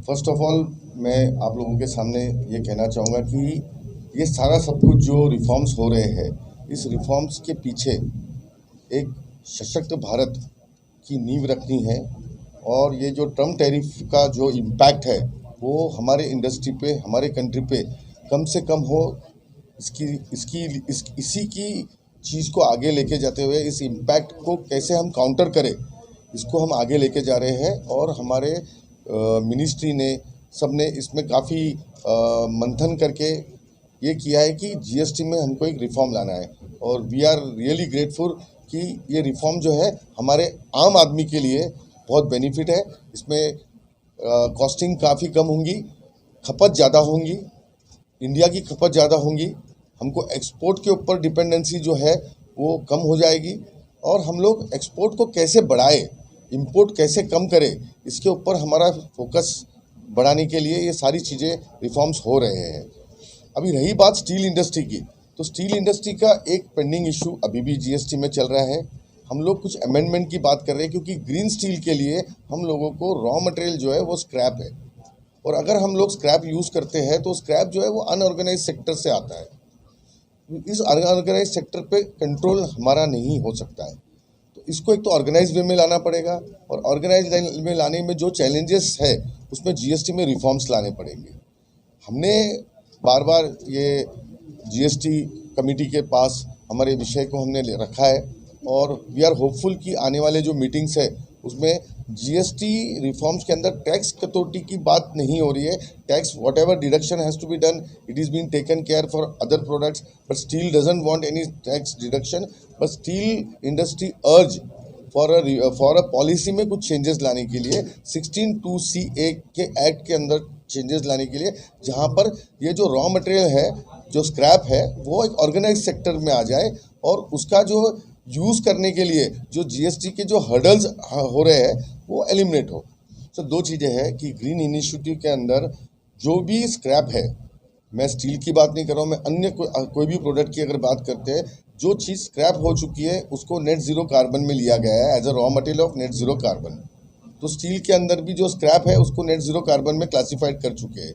First of all मैं आप लोगों के सामने ये कहना चाहूँगा कि ये सारा सब कुछ जो रिफॉर्म्स हो रहे हैं, इस रिफॉर्म्स के पीछे एक सशक्त भारत की नींव रखनी है। और ये जो ट्रम्प टैरिफ का जो इम्पैक्ट है वो हमारे इंडस्ट्री पे, हमारे कंट्री पे कम से कम हो, इसी की चीज़ को आगे लेके जाते हुए इस इम्पैक्ट को कैसे हम काउंटर करें, इसको हम आगे लेके जा रहे हैं। और हमारे मिनिस्ट्री ने सबने इसमें काफ़ी मंथन करके ये किया है कि जीएसटी में हमको एक रिफॉर्म लाना है। और वी आर रियली ग्रेटफुल कि ये रिफॉर्म जो है हमारे आम आदमी के लिए बहुत बेनिफिट है। इसमें कॉस्टिंग काफ़ी कम होंगी, खपत ज़्यादा होंगी, इंडिया की खपत ज़्यादा होंगी, हमको एक्सपोर्ट के ऊपर डिपेंडेंसी जो है वो कम हो जाएगी। और हम लोग एक्सपोर्ट को कैसे बढ़ाए, इंपोर्ट कैसे कम करें, इसके ऊपर हमारा फोकस बढ़ाने के लिए ये सारी चीज़ें रिफॉर्म्स हो रहे हैं। अभी रही बात स्टील इंडस्ट्री की, तो स्टील इंडस्ट्री का एक पेंडिंग इशू अभी भी जीएसटी में चल रहा है। हम लोग कुछ अमेंडमेंट की बात कर रहे हैं क्योंकि ग्रीन स्टील के लिए हम लोगों को रॉ मटेरियल जो है वो स्क्रैप है। और अगर हम लोग स्क्रैप यूज़ करते हैं तो स्क्रैप जो है वो अनऑर्गेनाइज सेक्टर से आता है। इस अनऑर्गेनाइज सेक्टर पे कंट्रोल हमारा नहीं हो सकता है, तो इसको एक तो ऑर्गेनाइज वे में लाना पड़ेगा। और ऑर्गेनाइज में लाने में जो चैलेंजेस है उसमें जीएसटी में रिफॉर्म्स लाने पड़ेंगे। हमने बार बार ये जीएसटी कमेटी के पास हमारे विषय को हमने रखा है और वी आर होपफुल कि आने वाले जो मीटिंग्स है उसमें जीएसटी रिफॉर्म्स के अंदर टैक्स कटौती की बात नहीं हो रही है। Tax whatever deduction has to be done, it is been taken care for other products, but steel doesn't want any tax deduction. But steel industry urge for a policy में कुछ changes लाने के लिए 16(2)(c)(a) के act के अंदर changes लाने के लिए, जहां पर ये जो रॉ मटेरियल है, जो स्क्रैप है, वो एक ऑर्गेनाइज सेक्टर में आ जाए और उसका जो यूज़ करने के लिए जो जीएसटी के जो हर्डल्स हो रहे हैं वो एलिमिनेट हो। तो दो चीज़ें हैं कि ग्रीन इनिशिएटिव के अंदर जो भी स्क्रैप है, मैं स्टील की बात नहीं कर रहा हूँ, मैं अन्य कोई भी प्रोडक्ट की अगर बात करते हैं, जो चीज़ स्क्रैप हो चुकी है उसको नेट ज़ीरो कार्बन में लिया गया है as a raw material of net zero carbon. तो स्टील के अंदर भी जो स्क्रैप है उसको नेट ज़ीरो कार्बन में क्लासीफाइड कर चुके हैं।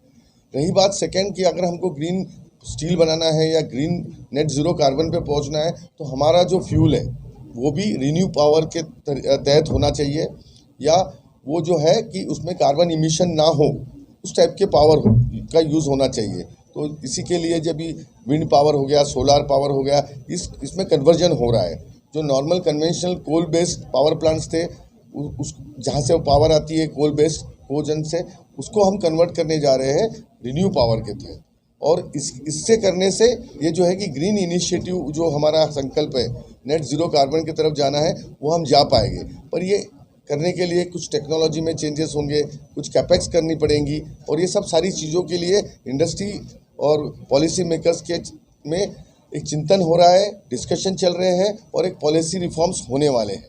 रही बात सेकेंड कि अगर हमको ग्रीन स्टील बनाना है या ग्रीन नेट ज़ीरो कार्बन पे पहुंचना है तो हमारा जो फ्यूल है वो भी रिन्यू पावर के तहत होना चाहिए, या वो जो है कि उसमें कार्बन इमिशन ना हो, उस टाइप के पावर का यूज़ होना चाहिए। तो इसी के लिए जब भी विंड पावर हो गया, सोलार पावर हो गया, इसमें कन्वर्जन हो रहा है। जो normal conventional coal based power plants थे, उस जहाँ से वो पावर आती है कोल बेस्ड कोजन से, उसको हम कन्वर्ट करने जा रहे हैं रिन्यू पावर के तहत। और इससे करने से ये जो है कि ग्रीन इनिशिएटिव जो हमारा संकल्प है नेट ज़ीरो कार्बन की तरफ जाना है, वो हम जा पाएंगे। पर ये करने के लिए कुछ टेक्नोलॉजी में चेंजेस होंगे, कुछ कैपेक्स करनी पड़ेंगी, और ये सब सारी चीज़ों के लिए इंडस्ट्री और पॉलिसी मेकर्स के में एक चिंतन हो रहा है, डिस्कशन चल रहे हैं और एक पॉलिसी रिफॉर्म्स होने वाले हैं।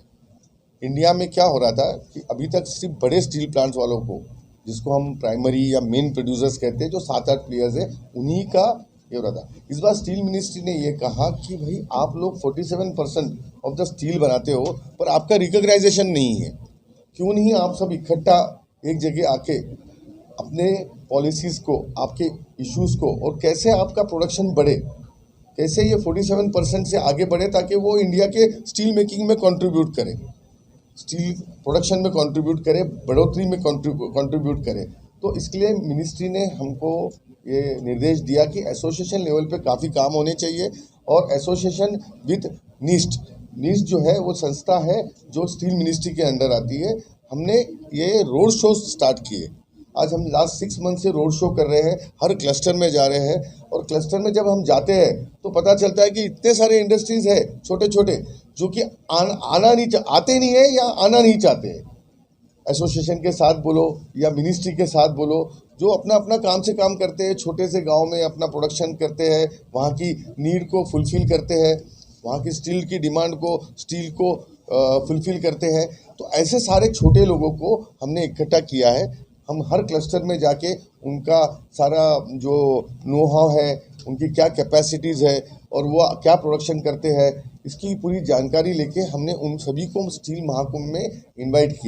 इंडिया में क्या हो रहा था कि अभी तक सिर्फ बड़े स्टील प्लांट्स वालों को, जिसको हम प्राइमरी या मेन प्रोड्यूसर्स कहते हैं, जो 7-8 प्लेयर्स हैं, उन्हीं का ये हो रहा था। इस बार स्टील मिनिस्ट्री ने ये कहा कि भाई आप लोग 47% ऑफ द स्टील बनाते हो पर आपका रिकॉग्नाइजेशन नहीं है, क्यों नहीं आप सब इकट्ठा एक जगह आके अपने पॉलिसीज़ को, आपके इश्यूज़ को, और कैसे आपका प्रोडक्शन बढ़े, कैसे ये 47% से आगे बढ़े ताकि वो इंडिया के स्टील मेकिंग में कंट्रीब्यूट करे, स्टील प्रोडक्शन में कंट्रीब्यूट करे, बढ़ोतरी में कंट्रीब्यूट करे। तो इसके लिए मिनिस्ट्री ने हमको ये निर्देश दिया कि एसोसिएशन लेवल पे काफ़ी काम होने चाहिए। और एसोसिएशन विद नीस्ट जो है वो संस्था है जो स्टील मिनिस्ट्री के अंडर आती है। हमने ये रोड शो स्टार्ट किए। आज हम लास्ट 6 मंथ से रोड शो कर रहे हैं, हर क्लस्टर में जा रहे हैं। और क्लस्टर में जब हम जाते हैं तो पता चलता है कि इतने सारे इंडस्ट्रीज़ है छोटे छोटे जो कि आते नहीं है या आना नहीं चाहते हैं। एसोसिएशन के साथ बोलो या मिनिस्ट्री के साथ बोलो, जो अपना अपना काम से काम करते हैं, छोटे से गांव में अपना प्रोडक्शन करते हैं, वहाँ की नीड को फुलफ़िल करते हैं, वहाँ की स्टील की डिमांड को, स्टील को फुलफ़िल करते हैं। तो ऐसे सारे छोटे लोगों को हमने इकट्ठा किया है। हम हर क्लस्टर में जाके उनका सारा जो नो हाउ है, उनकी क्या कैपेसिटीज़ है और वो क्या प्रोडक्शन करते हैं, इसकी पूरी जानकारी लेके हमने उन सभी को स्टील महाकुंभ में इनवाइट किया।